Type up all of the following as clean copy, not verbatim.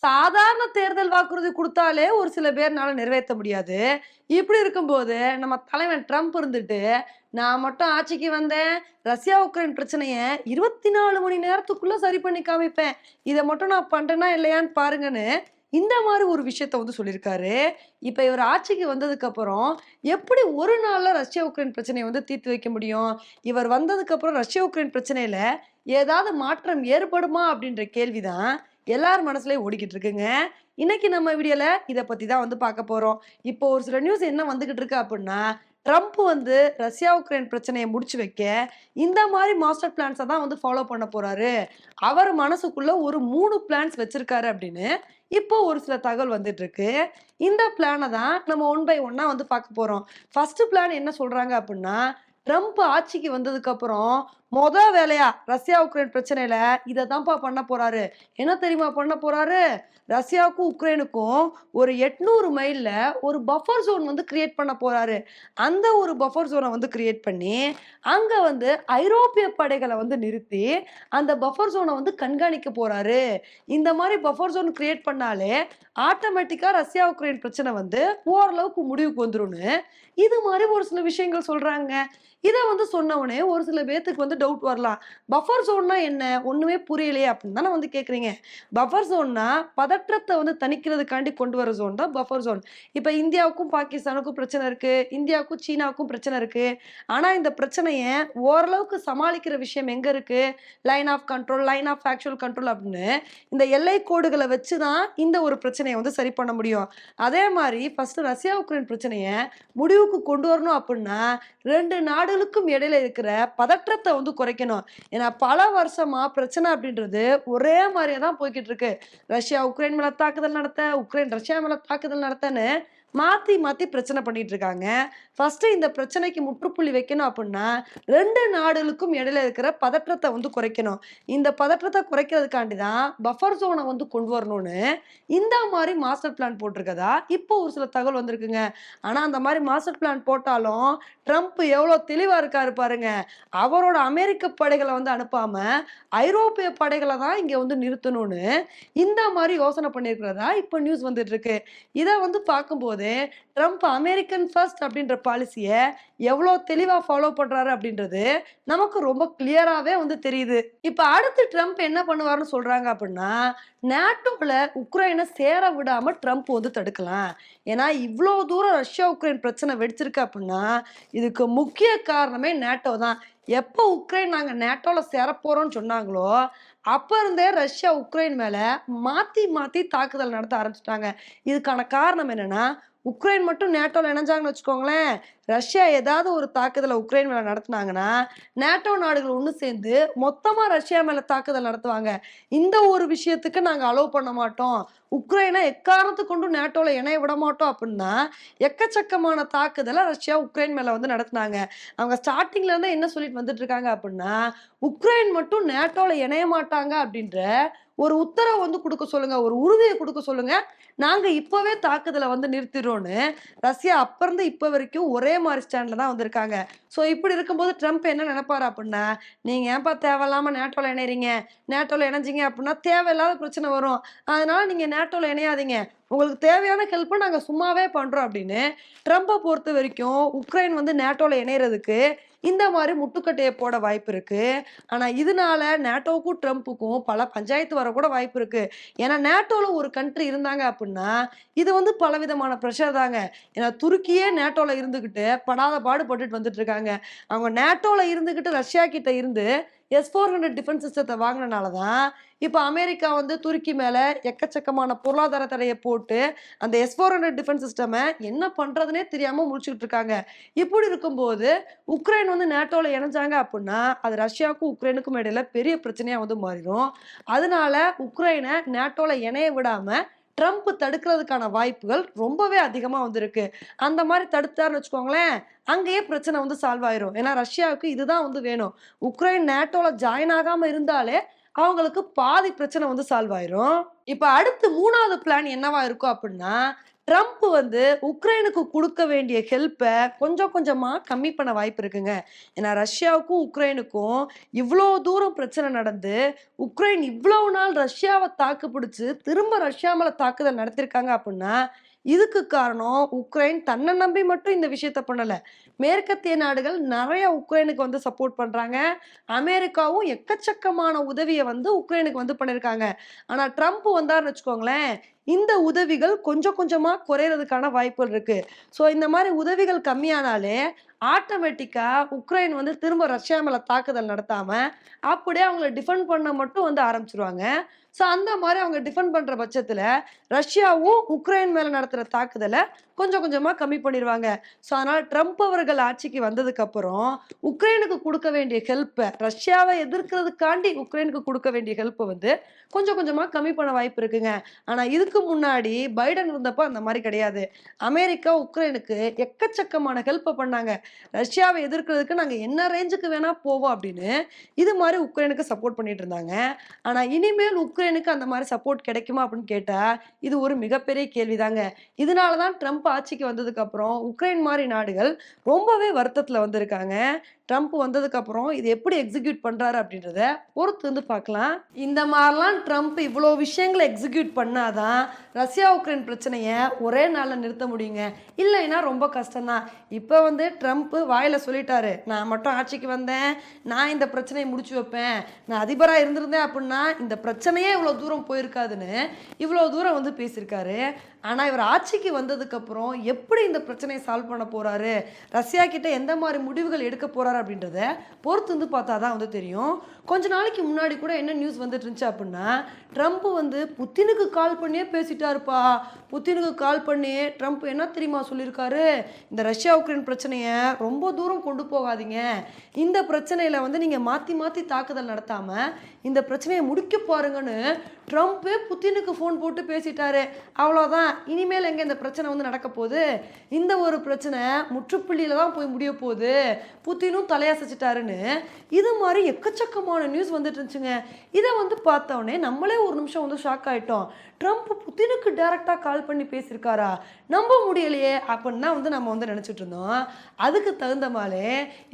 சாதாரண தேர்தல் வாக்குறுதி குடுத்தாலே ஒரு சில பேர்னால நிறைவேத்த முடியாது. இப்படி இருக்கும்போது, நம்ம தலைவன் ட்ரம்ப் இருந்துட்டு, "நான் மட்டும் ஆட்சிக்கு வந்தேன். ரஷ்யா, உக்ரைன் பிரச்சனைய 24 மணி நேரத்துக்குள்ள சரி பண்ணி காமிப்பேன். இத மட்டும் நான் பண்றேனா இல்லையான்னு பாருங்கன்னு" இந்த மாரி ஒரு விஷயத்த வந்து சொல்லியிருக்காரு. இப்ப இவர் ஆட்சிக்கு வந்ததுக்கு அப்புறம், எப்படி ஒரு நாள்ல ரஷ்யா, உக்ரைன் பிரச்சனைய வந்து தீர்த்து வைக்க முடியும்? இவர் வந்ததுக்கு அப்புறம் ரஷ்யா, உக்ரைன் பிரச்சனையில ஏதாவது மாற்றம் ஏற்படுமா? அப்படின்ற கேள்வி தான் எல்லார் மனசுலயும் ஓடிக்கிட்டு இருக்குங்க. இன்னைக்கு நம்ம வீடியோல இத பத்தி தான் வந்து பார்க்க போறோம். இப்போ ஒரு சில நியூஸ் என்ன வந்துகிட்டு இருக்கு அப்புட்ன்னா, ட்ரம்ப் வந்து ரஷ்யா, உக்ரைன் பிரச்சனைய முடிச்சு வைக்க, இந்த மாரி மாஸ்டர் பிளான்ஸ தான் வந்து ஃபாலோ பண்ண போறாரு. அவர் மனசுக்குள்ள ஒரு 3 பிளான்ஸ் வச்சிருக்காரு அப்படின்னு, இப்போ ஒரு சில தகவல் வந்துட்டு இருக்கு. இந்த பிளான தான் நம்ம ஒன் பை ஒன்னா வந்து பார்க்க போறோம். ஃபர்ஸ்ட் பிளான் என்ன சொல்றாங்க அப்புட்ன்னா, ட்ரம்ப் ஆட்சிக்கு வந்ததுக்கு அப்புறம் வேலையா ரஷ்யா, உக்ரைன் பிரச்சனையில இத தான்ப்பா பண்ண போறாரு. என்ன தெரியுமா பண்ண போறாரு? ரஷ்யாவுக்கும், உக்ரைனுக்கும் ஒரு 800 மைல்ல ஒரு பஃபர் ஜோன் வந்து கிரியேட் பண்ண போறாரு. அந்த ஒரு பஃபர் ஜோன வந்து கிரியேட் பண்ணி, அங்க வந்து ஐரோப்பிய படைகள வந்து நிறுத்தி, அந்த பஃபர் ஜோன வந்து கண்காணிக்க போறாரு. இந்த மாரி பஃபர் ஜோன் கிரியேட் பண்ணாலே, ஆட்டோமேட்டிக்கா ரஷ்யா, உக்ரைன் பிரச்சனை வந்து ஓரளவுக்கு முடிவுக்கு வந்துரும்னு, இது மாரி ஒரு சில விஷயங்கள் சொல்றாங்க. இத வந்து சொன்ன உடனே ஒரு சில பேத்துக்கு வந்து டவுட் வரலாம். பஃபர் ஜோன்னா என்ன? ஒண்ணுமே புரியலையே அப்படின்னு தானே வந்து கேட்குறீங்க. பஃபர் ஜோன்னா பதற்றத்த வந்து தணிக்கிறதுக்காண்டி கொண்டு வர ஜோன் தான் பஃபர் ஜோன். இப்ப இந்தியாவுக்கும், பாகிஸ்தானுக்கும் பிரச்சனை இருக்கு. இந்தியாவுக்கும், சீனாவுக்கும் பிரச்சனை இருக்கு. ஆனா இந்த பிரச்சனைய ஓரளவுக்கு சமாளிக்கிற விஷயம் எங்க இருக்கு? Line of control, line of actual control அப்படின்னு இந்த எல்லை கோடுகள வச்சு தான் இந்த ஒரு பிரச்சனைய வந்து சரி பண்ண முடியும். அதே மாரி ஃபர்ஸ்ட் ரஷ்யா, உக்ரைன் பிரச்சனைய முடிவுக்கு கொண்டு வரணும் அப்படின்னா 2 நாடுகளுக்கும் இடையில இருக்கிற பதற்றத்த வந்து குறைக்கணும். ஏன்னா பல வருஷமா பிரச்சனை அப்படின்றது ஒரே மாரியே தான் போய்க்கிட்டு இருக்கு. ரஷ்யா உக்ரைன் மேல தாக்குதல் நடத்த, உக்ரைன் ரஷ்யா மேல தாக்குதல் நடத்தன்னு மாத்தி மாத்தி பிரச்சனை பண்ணிட்டு இருக்காங்க. ஃபர்ஸ்ட் இந்த பிரச்சனைக்கு முற்றுப்புள்ளி வைக்கணும் அப்படின்னா 2 நாடுகளுக்கும் இடையில இருக்கிற பதற்றத்த வந்து குறைக்கணும். இந்த பதற்றத்த குறைக்கிறதுக்காண்டி தான் பஃபர் ஜோன வந்து கொண்டு வரணும்னு இந்த மாரி மாஸ்டர் பிளான் போட்டிருக்கதா இப்போ ஒரு சில தகவல் வந்திருக்குங்க. ஆனா அந்த மாரி மாஸ்டர் பிளான் போட்டாலும் ட்ரம்ப் எவ்வளோ தெளிவா இருக்காரு பாருங்க. அவரோட அமெரிக்க படைகள வந்து அனுப்பாம, ஐரோப்பிய படைகள தான் இங்க வந்து நிறுத்தணும்னு, இந்த மாரி யோசனை பண்ணியிருக்கிறதா இப்ப நியூஸ் வந்துட்டு இருக்கு. இத வந்து பார்க்கும்போது, ட்ரம்ப் அமெரிக்கன் ஃபர்ஸ்ட் அப்படின்ற பாலிசிய எவ்வளோ தெளிவா ஃபாலோ பண்றாரு அப்படின்றது நமக்கு ரொம்ப கிளியராவே வந்து தெரியுது. இப்ப அடுத்து ட்ரம்ப் என்ன பண்ணுவாருன்னு சொல்றாங்க அப்படின்னா, நேட்டோல உக்ரைன சேர விடாம ட்ரம்ப் வந்து தடுக்கலாம். ஏன்னா, இவ்ளோ தூரம் ரஷ்யா, உக்ரைன் பிரச்சனை வெடிச்சிருக்கு அப்படின்னா, இதுக்கு முக்கிய காரணமே நேட்டோ தான். எப்போ உக்ரைன் நாங்க நேட்டோல சேரப்போறோம்னு சொன்னாங்களோ, அப்ப இருந்தே ரஷ்யா, உக்ரைன் மேல மாத்தி மாத்தி தாக்குதல் நடத்த ஆரம்பிச்சுட்டாங்க. இதுக்கான காரணம் என்னன்னா, உக்ரைன் மட்டும் நேட்டோல இணைஞ்சாங்கன்னு வச்சுக்கோங்களேன், ரஷ்யா ஏதாவது ஒரு தாக்குதல உக்ரைன் மேல நடத்துனாங்கன்னா, நேட்டோ நாடுகள் ஒண்ணு சேர்ந்து மொத்தமா ரஷ்யா மேல தாக்குதல் நடத்துவாங்க. இந்த ஒரு விஷயத்துக்கு நாங்க அலோவ் பண்ண மாட்டோம். உக்ரைனை எக்காரணத்துக் கொண்டும் நேட்டோல இணைய விட மாட்டோம் அப்படின்னா, எக்கச்சக்கமான தாக்குதல ரஷ்யா, உக்ரைன் மேல வந்து நடத்துனாங்க. அவங்க ஸ்டார்ட்டிங்ல இருந்தே என்ன சொல்லிட்டு வந்துட்டு இருக்காங்க அப்படின்னா, உக்ரைன் மட்டும் நேட்டோல இணைய மாட்டாங்க அப்படின்ற ஒரு உத்தரவு வந்து குடுக்க சொல்லுங்க. ஒரு உறுதிய குடுக்க சொல்லுங்க. நாங்க இப்பவே தாக்குதல வந்து நிறுத்திர்றோம்னு, ரஷ்யா அப்ப இருந்து இப்ப வரைக்கும் ஒரே மாரி ஸ்டாண்ட்ல தான் வந்திருக்காங்க. ஸோ இப்படி இருக்கும்போது ட்ரம்ப் என்ன நெனைப்பாரு அப்படின்னா, நீங்க ஏன்பா தேவையில்லாம நேட்டோல இணையறீங்க? நேட்டோல இணைஞ்சீங்க அப்படின்னா தேவையில்லாத பிரச்சனை வரும். அதனால நீங்க நேட்டோல இணையாதீங்க. உங்களுக்கு தேவையான ஹெல்ப்ப நாங்க சும்மாவே பண்றோம் அப்படின்னு, ட்ரம்ப பொறுத்த வரைக்கும் உக்ரைன் வந்து நேட்டோல இணையறதுக்கு இந்த மாரி முட்டுக்கட்டைய போட வாய்ப்பு இருக்கு. ஆனா இதனால நேட்டோவுக்கும், ட்ரம்ப்புக்கும் பல பஞ்சாயத்து வரக்கூட வாய்ப்பு இருக்கு. ஏன்னா நேட்டோல ஒரு கண்ட்ரி இருந்தாங்க அப்படின்னா, இது வந்து பலவிதமான பிரஷர் தாங்க. ஏன்னா துருக்கியே நேட்டோல இருந்துகிட்டு படாத பாடு பட்டுட்டு வந்துட்டு இருக்காங்க. அவங்க நேட்டோல இருந்துகிட்டு ரஷ்யா கிட்ட இருந்து S-400 டிஃபென்ஸ் சிஸ்டத்த வாங்குனனால தான், இப்ப அமெரிக்கா வந்து துருக்கி மேல எக்கச்சக்கமான பொருளாதார தடைய போட்டு, அந்த S-400 டிஃபென்ஸ் சிஸ்டம என்ன பண்றதுன்னே தெரியாம முழிச்சுக்கிட்டு இருக்காங்க. இப்படி இருக்கும்போது, உக்ரைன் வந்து நேட்டோல இணைஞ்சாங்க அப்படின்னா, அது ரஷ்யாவுக்கும், உக்ரைனுக்கும் இடையில பெரிய பிரச்சனையா வந்து மாறிரும். அதனால உக்ரைன நேட்டோல இணைய விடாம ட்ரம்ப் தடுக்கிறதுக்கான வாய்ப்புகள் ரொம்பவே அதிகமா வந்து இருக்கு. அந்த மாரி தடுத்தாருன்னு வச்சுக்கோங்களேன், அங்கேயே பிரச்சனை வந்து சால்வ் ஆயிரும். ஏன்னா ரஷ்யாவுக்கு இதுதான் வந்து வேணும். உக்ரைன் நேட்டோல ஜாயின் ஆகாம இருந்தாலே, அவங்களுக்கு பாதி பிரச்சனை வந்து சால்வ் ஆயிரும். இப்ப அடுத்து 3வது பிளான் என்னவா இருக்கும் அப்டின்னா, ட்ரம்ப் வந்து உக்ரைனுக்கு குடுக்க வேண்டிய ஹெல்ப்ப கொஞ்சம் கொஞ்சமா கம்மி பண்ண வாய்ப்பு இருக்குங்க. ஏன்னா ரஷ்யாவுக்கும், உக்ரைனுக்கும் இவ்ளோ தூரம் பிரச்சனை நடந்து, உக்ரைன் இவ்வளவு நாள் ரஷ்யாவ தாக்கு பிடிச்சு, திரும்ப ரஷ்யா மேல தாக்குதல் நடத்தியிருக்காங்க அப்புட்ன்னா, இதுக்கு காரணம் உக்ரைன் தன்ன நம்பி மட்டும் இந்த விஷயத்த பண்ணல. மேற்கத்திய நாடுகள் நெறைய உக்ரைனுக்கு வந்து சப்போர்ட் பண்றாங்க. அமெரிக்காவும் எக்கச்சக்கமான உதவிய வந்து உக்ரைனுக்கு வந்து பண்ணியிருக்காங்க. ஆனா ட்ரம்ப் வந்தாருன்னு வச்சுக்கோங்களேன், இந்த உதவிகள் கொஞ்சம் கொஞ்சமா குறையறதுக்கான வாய்ப்புகள் இருக்கு. ஸோ இந்த மாரி உதவிகள் கம்மியானாலே, ஆட்டோமேட்டிக்கா உக்ரைன் வந்து திரும்ப ரஷ்யா மேல தாக்குதல் நடத்தாம, அப்படியே அவங்கள டிஃபெண்ட் பண்ண மட்டும் வந்து ஆரம்பிச்சுருவாங்க. ஸோ அந்த மாரி அவங்க டிஃபெண்ட் பண்ற பட்சத்துல, ரஷ்யாவும் உக்ரைன் மேல நடத்துற தாக்குதல கொஞ்சம் கொஞ்சமா கம்மி பண்ணிருவாங்க. ஸோ அதனால ட்ரம்ப் அவர்கள் ஆட்சிக்கு வந்ததுக்கப்புறம், உக்ரைனுக்கு குடுக்க வேண்டிய ஹெல்ப்ப ரஷ்யாவ எதிர்க்கிறதுக்காண்டி உக்ரைனுக்கு குடுக்க வேண்டிய ஹெல்ப்ப வந்து கொஞ்சம் கொஞ்சமா கம்மி பண்ண வாய்ப்பு இருக்குங்க. ஆனா இதுக்கு முன்னாடி பைடன் இருந்தப்ப அந்த மாரி கிடையாது. அமெரிக்கா உக்ரைனுக்கு எக்கச்சக்கமான ஹெல்ப்ப பண்ணாங்க. ரஷ்யாவ எதிர்க்கிறதுக்கு நாங்க என்ன ரேஞ்சுக்கு வேணா போவோம் அப்படின்னு, இது மாரி உக்ரைனுக்கு சப்போர்ட் பண்ணிட்டு இருந்தாங்க. ஆனா இனிமேல் உக்ரைனுக்கு அந்த மாரி சப்போர்ட் கிடைக்குமா அப்படின்னு கேட்டா, இது ஒரு மிகப்பெரிய கேள்விதாங்க. இதனால தான் ட்ரம்ப் ஆட்சிக்கு வந்ததுக்கு அப்புறம் உக்ரைன் மாரி நாடுகள் ரொம்பவே வருத்தத்துல வந்திருக்காங்க. ட்ரம்ப் வந்ததுக்கப்புறம் இது எப்படி எக்ஸிக்யூட் பண்றாரு அப்படின்றத பொறுத்து வந்து பார்க்கலாம். இந்த மாரிலாம் ட்ரம்ப் இவ்வளோ விஷயங்கள எக்ஸிக்யூட் பண்ணாதான் ரஷ்யா, உக்ரைன் பிரச்சனைய ஒரே நாள்ல நிறுத்த முடியுங்க. இல்லைன்னா ரொம்ப கஷ்டம் தான். இப்ப வந்து ட்ரம்ப் வாயில சொல்லிட்டாரு. நான் மட்டும் ஆட்சிக்கு வந்தேன். நான் இந்த பிரச்சனைய முடிச்சு வைப்பேன். நான் அதிபரா இருந்திருந்தேன் அப்படின்னா, இந்த பிரச்சனையே இவ்வளோ தூரம் போயிருக்காதுன்னு, இவ்வளோ தூரம் வந்து பேசியிருக்காரு. ஆனா இவர் ஆட்சிக்கு வந்ததுக்கப்புறம் எப்படி இந்த பிரச்சனைய சால்வ் பண்ண போறாரு? ரஷ்யா கிட்ட எந்த மாரி முடிவுகள் எடுக்க போறாரு அப்படின்றத பொறுத்து வந்து பார்த்தா தான் வந்து தெரியும். கொஞ்ச நாளைக்கு முன்னாடி கூட என்ன நியூஸ் வந்துட்டு இருந்துச்சு அப்படின்னா, ட்ரம்ப் வந்து புத்தினுக்கு கால் பண்ணியே பேசிட்டாருப்பா. புத்தினுக்கு கால் பண்ணி ட்ரம்ப் என்ன தெரியுமா சொல்லியிருக்காரு? இந்த ரஷ்யா, உக்ரைன் பிரச்சனைய ரொம்ப தூரம் கொண்டு போகாதீங்க. இந்த பிரச்சனையில வந்து நீங்க மாத்தி மாத்தி தாக்குதல் நடத்தாம, இந்த பிரச்சனைய முடிக்க பாருங்கன்னு ட்ரம்ப்பே புத்தினுக்கு ஃபோன் போட்டு பேசிட்டாரு. அவ்வளோதான். இனிமேல் எங்க இந்த பிரச்சனை வந்து நடக்க போகுது? இந்த ஒரு பிரச்சனை முற்றுப்புள்ளியில தான் போய் முடிய போகுது. புத்தினும் தலையசைச்சிட்டாருன்னு, இது மாரி எக்கச்சக்கமான நியூஸ் வந்துட்டு இருந்துச்சுங்க. இத வந்து பார்த்தோனே நம்மளே ஒரு நிமிஷம் வந்து ஷாக் ஆயிட்டோம். ட்ரம்ப் புத்தினுக்கு டைரக்ட்டா கால் பண்ணி பேசியிருக்காரா? நம்ப முடியலையே! அப்படின்னு தான் வந்து நம்ம வந்து நினைச்சுட்டு இருந்தோம். அதுக்கு தகுந்த மாரி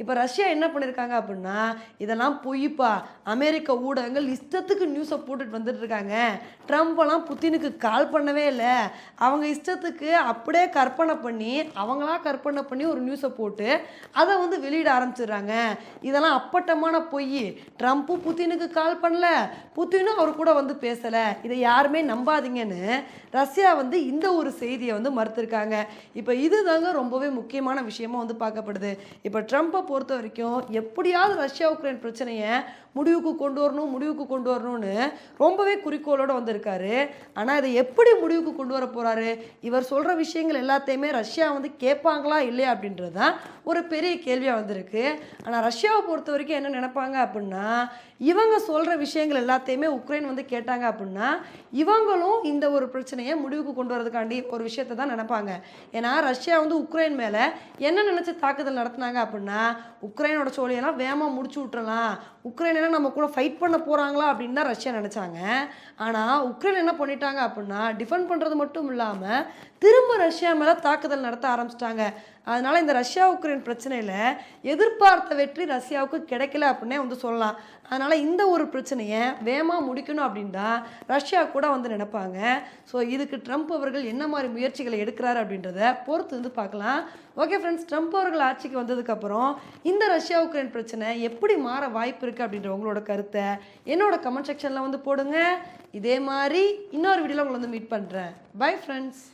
இப்ப ரஷ்யா என்ன பண்ணியிருக்காங்க அப்படின்னா, இதெல்லாம் பொய்ப்பா. அமெரிக்க ஊடகங்கள் இஷ்டத்துக்கு நியூஸ போட்டுட்டு வந்துட்டு இருக்காங்க. ட்ரம்ப்லாம் புத்தினுக்கு கால் பண்ணவே இல்ல. அவங்க இஷ்டத்துக்கு அப்படியே கற்பனை பண்ணி, அவங்களா கற்பனை பண்ணி ஒரு நியூஸ போட்டு, அத வந்து வெளியிட ஆரம்பிச்சுடுறாங்க. இதெல்லாம் அப்பட்டமான பொய். ட்ரம்ப்பும் புத்தினுக்கு கால் பண்ணல. புத்தினும் அவர் கூட வந்து பேசல. இத யாருமே நம்பாதீங்கன்னு ரஷ்யா வந்து இந்த ஒரு செய்திய வந்து மறுத்திருக்காங்க. இப்ப இதுதாங்க ரொம்பவே முக்கியமான விஷயமா வந்து பார்க்கப்படுது. இப்ப ட்ரம்ப்ப பொறுத்தவரைக்கும் எப்படியாவது ரஷ்யா, உக்ரைன் பிரச்சனைய முடிவுக்கு கொண்டு வரணும்னு ரொம்பவே குறிக்கோளோட வந்திருக்காரு. ஆனா இத எப்படி முடிவுக்கு கொண்டு வர போறாரு? இவர் சொல்ற விஷயங்கள் எல்லாத்தையுமே ரஷ்யா வந்து கேட்பாங்களா? இல்லையா? அப்படின்றது தான் ஒரு பெரிய கேள்வியா வந்திருக்கு. ஆனா ரஷ்யாவ பொறுத்தவரைக்கும் என்ன நினைப்பாங்க அப்படின்னா, இவங்க சொல்ற விஷயங்கள் எல்லாத்தையுமே உக்ரைன் வந்து கேட்டாங்க அப்படின்னா, இவங்களும் இந்த ஒரு பிரச்சனைய முடிவுக்கு கொண்டு வரதுக்காண்டி ஒரு விஷயத்த தான் நினைப்பாங்க. ஏன்னா ரஷ்யா வந்து உக்ரைன் மேல என்ன நினைச்சு தாக்குதல் நடத்துனாங்க அப்படின்னா, உக்ரைனோட சோழியெல்லாம் வேகமா முடிச்சு விட்டுறலாம். உக்ரைன் என்ன நம்ம கூட ஃபைட் பண்ண போறாங்களா அப்படின்னு தான் ரஷ்யா நினைச்சாங்க. ஆனா உக்ரைன் என்ன பண்ணிட்டாங்க அப்படின்னா, டிஃபெண்ட் பண்றது மட்டும் இல்லாம, திரும்ப ரஷ்யா மேல தாக்குதல் நடத்த ஆரம்பிச்சிட்டாங்க. அதனால இந்த ரஷ்யா, உக்ரைன் பிரச்சனையில எதிர்பார்த்த வெற்றி ரஷ்யாவுக்கு கிடைக்கல அப்படின்னே வந்து சொல்லலாம். அதனால இந்த ஒரு பிரச்சனைய வேகமா முடிக்கணும் அப்படின்னு தான் ரஷ்யா கூட வந்து நினைப்பாங்க. ஸோ இதுக்கு ட்ரம்ப் அவர்கள் என்ன மாரி முயற்சிகளை எடுக்கிறாரு அப்படின்றத பொறுத்து வந்து பார்க்கலாம். ஓகே ஃப்ரெண்ட்ஸ், ட்ரம்ப் அவர்கள் ஆட்சிக்கு வந்ததுக்கப்புறம் இந்த ரஷ்யா, உக்ரைன் பிரச்சனை எப்படி மாற வாய்ப்பு இருக்கு அப்படின்ற உங்களோட கருத்த என்னோட கமெண்ட் செக்ஷன்ல வந்து போடுங்க. இதே மாரி இன்னொரு வீடியோல உங்களை வந்து மீட் பண்றேன். Bye friends.